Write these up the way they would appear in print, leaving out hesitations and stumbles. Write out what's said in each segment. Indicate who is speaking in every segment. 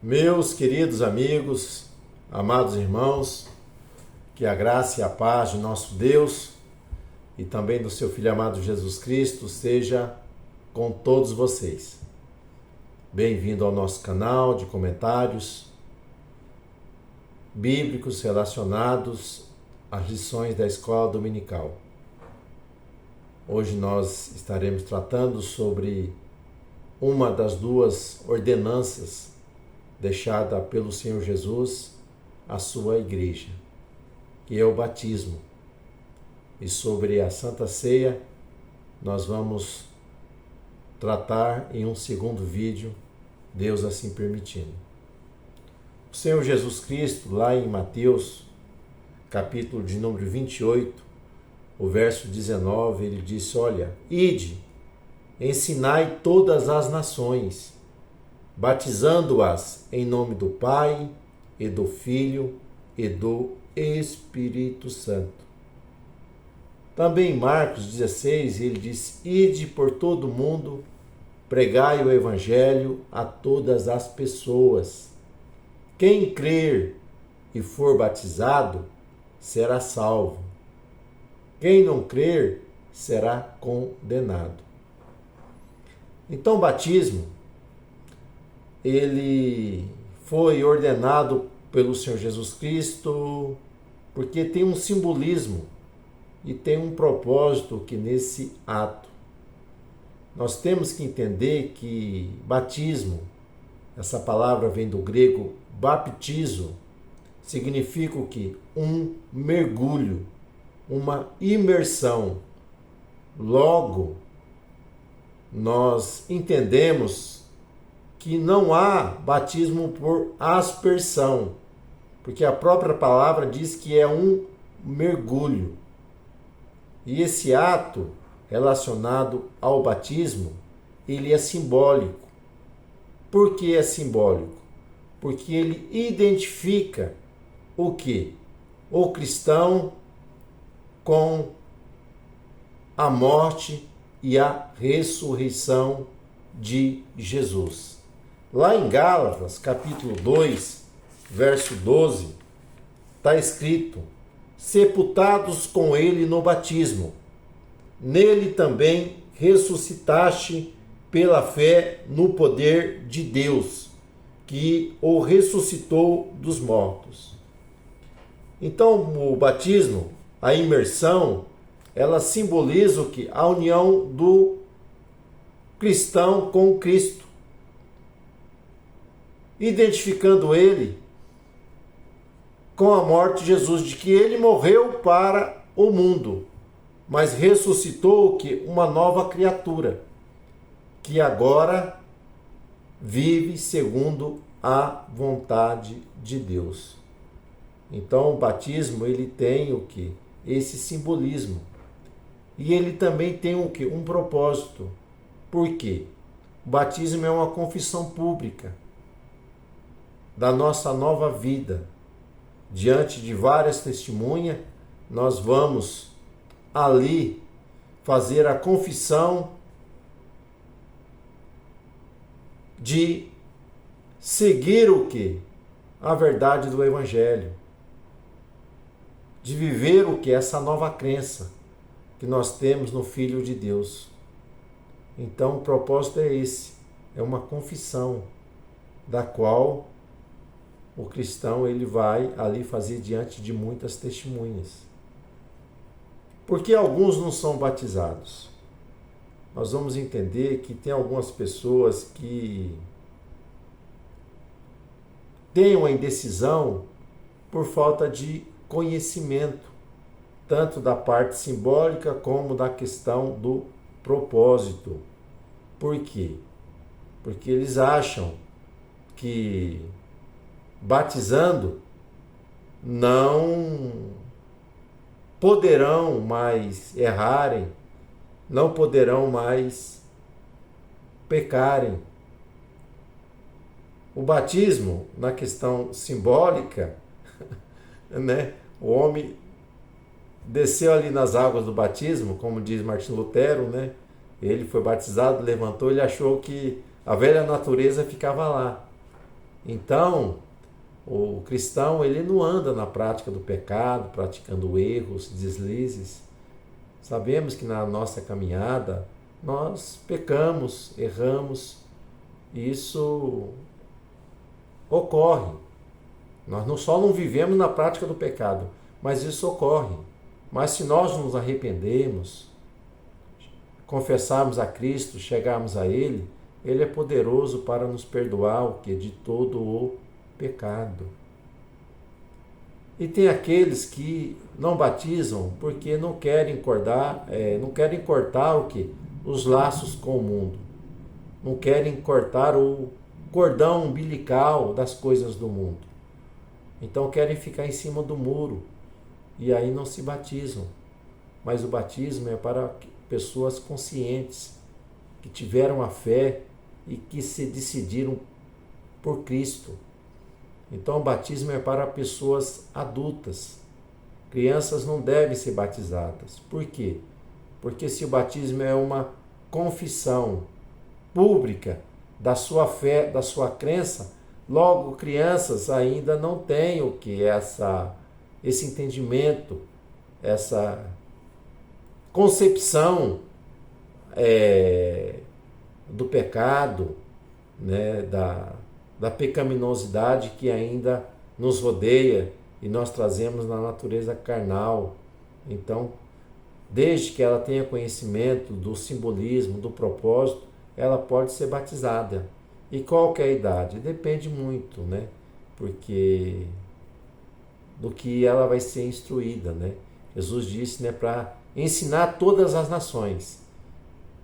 Speaker 1: Meus queridos amigos, amados irmãos, que a graça e a paz de nosso Deus e também do seu Filho amado Jesus Cristo seja com todos vocês. Bem-vindo ao nosso canal de comentários bíblicos relacionados às lições da Escola Dominical. Hoje nós estaremos tratando sobre uma das duas ordenanças deixada pelo Senhor Jesus à sua igreja, que é o batismo. E sobre a Santa Ceia nós vamos tratar em um segundo vídeo, Deus assim permitindo. O Senhor Jesus Cristo, lá em Mateus, capítulo de número 28, o verso 19, ele disse: olha, ide, ensinai todas as nações, batizando-as em nome do Pai, e do Filho, e do Espírito Santo. Também em Marcos 16, ele diz: ide por todo o mundo, pregai o Evangelho a todas as pessoas. Quem crer e for batizado será salvo. Quem não crer será condenado. Então, o batismo ele foi ordenado pelo Senhor Jesus Cristo porque tem um simbolismo e tem um propósito que nesse ato. Nós temos que entender que batismo, essa palavra vem do grego baptizo, significa o quê? Um mergulho, uma imersão. Logo, nós entendemos que não há batismo por aspersão, porque a própria palavra diz que é um mergulho. E esse ato relacionado ao batismo, ele é simbólico. Por que é simbólico? Porque ele identifica o quê? O cristão com a morte e a ressurreição de Jesus. Lá em Gálatas, capítulo 2, verso 12, está escrito: sepultados com ele no batismo, nele também ressuscitaste pela fé no poder de Deus, que o ressuscitou dos mortos. Então, o batismo, a imersão, ela simboliza o que? A união do cristão com Cristo, identificando ele com a morte de Jesus, de que ele morreu para o mundo, mas ressuscitou que uma nova criatura, que agora vive segundo a vontade de Deus. Então o batismo ele tem o que? Esse simbolismo. E ele também tem o que? Um propósito. Por quê? O batismo é uma confissão pública da nossa nova vida. Diante de várias testemunhas, nós vamos ali fazer a confissão de seguir o quê? A verdade do Evangelho. De viver o que? Essa nova crença que nós temos no Filho de Deus. Então o propósito é esse, é uma confissão da qual o cristão ele vai ali fazer diante de muitas testemunhas. Por que alguns não são batizados? Nós vamos entender que tem algumas pessoas que têm uma indecisão por falta de conhecimento, tanto da parte simbólica como da questão do propósito. Por quê? Porque eles acham que batizando não poderão mais errarem, não poderão mais pecarem. O batismo, na questão simbólica, né? O homem desceu ali nas águas do batismo, como diz Martim Lutero, né? Ele foi batizado, levantou, ele achou que a velha natureza ficava lá. Então, o cristão, ele não anda na prática do pecado, praticando erros, deslizes. Sabemos que na nossa caminhada nós pecamos, erramos, e isso ocorre. Nós não vivemos na prática do pecado, mas isso ocorre. Mas se nós nos arrependemos, confessarmos a Cristo, chegarmos a Ele, Ele é poderoso para nos perdoar o que? De todo o pecado. E tem aqueles que não batizam porque não querem cortar o que? Os laços com o mundo. Não querem cortar o cordão umbilical das coisas do mundo. Então querem ficar em cima do muro e aí não se batizam. Mas o batismo é para pessoas conscientes, que tiveram a fé e que se decidiram por Cristo. Então o batismo é para pessoas adultas. Crianças não devem ser batizadas. Por quê? Porque se o batismo é uma confissão pública da sua fé, da sua crença, logo crianças ainda não têm o que? Esse entendimento, essa concepção do pecado, né, da pecaminosidade que ainda nos rodeia e nós trazemos na natureza carnal. Então, desde que ela tenha conhecimento do simbolismo, do propósito, ela pode ser batizada. E qual que é a idade? Depende muito, né? Porque do que ela vai ser instruída, né? Jesus disse, né, para ensinar todas as nações,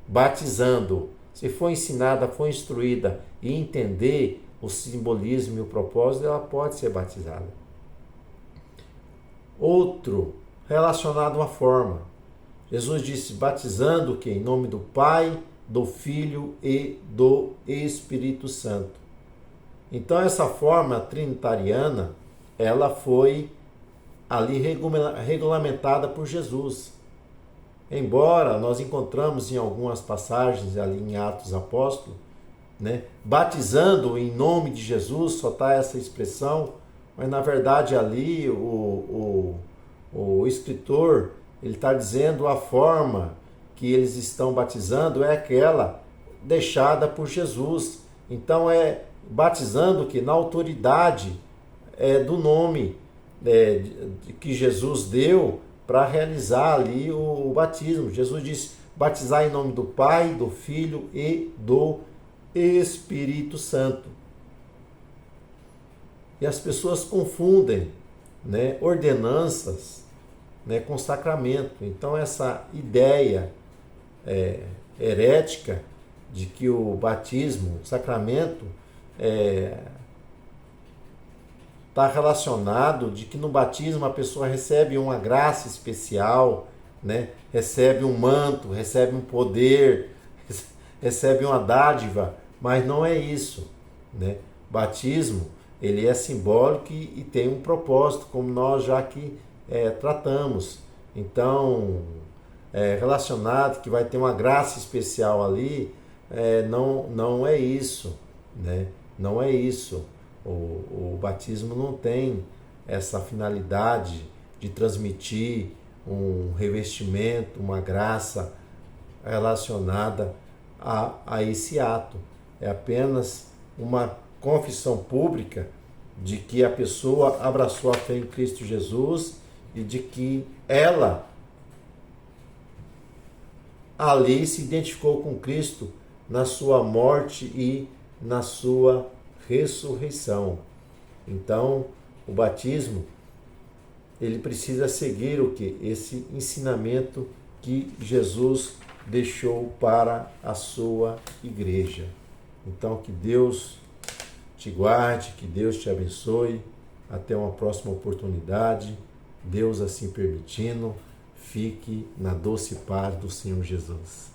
Speaker 1: batizando. Se for ensinada, for instruída e entender o simbolismo e o propósito, ela pode ser batizada. Outro, relacionado à forma. Jesus disse, batizando o quê? Em nome do Pai, do Filho e do Espírito Santo. Então essa forma trinitariana, ela foi ali regulamentada por Jesus. Embora nós encontramos em algumas passagens ali em Atos Apóstolos, né, batizando em nome de Jesus, só está essa expressão, mas na verdade ali o escritor, ele está dizendo a forma que eles estão batizando é aquela deixada por Jesus. Então é batizando que na autoridade do nome que Jesus deu para realizar ali o batismo. Jesus disse, batizar em nome do Pai, do Filho e do Espírito Santo. E as pessoas confundem, né, ordenanças, né, com sacramento. Então essa ideia herética de que o batismo, o sacramento, está relacionado de que no batismo a pessoa recebe uma graça especial, né, recebe um manto, recebe um poder, recebe uma dádiva, mas não é isso, né? Batismo, ele é simbólico e tem um propósito, como nós já aqui tratamos. Então, relacionado que vai ter uma graça especial ali, não é isso, né? Não é isso. O batismo não tem essa finalidade de transmitir um revestimento, uma graça relacionada a esse ato. É apenas uma confissão pública de que a pessoa abraçou a fé em Cristo Jesus e de que ela ali se identificou com Cristo na sua morte e na sua ressurreição. Então, o batismo, ele precisa seguir o quê? Esse ensinamento que Jesus deixou para a sua igreja. Então, que Deus te guarde, que Deus te abençoe. Até uma próxima oportunidade. Deus assim permitindo, fique na doce paz do Senhor Jesus.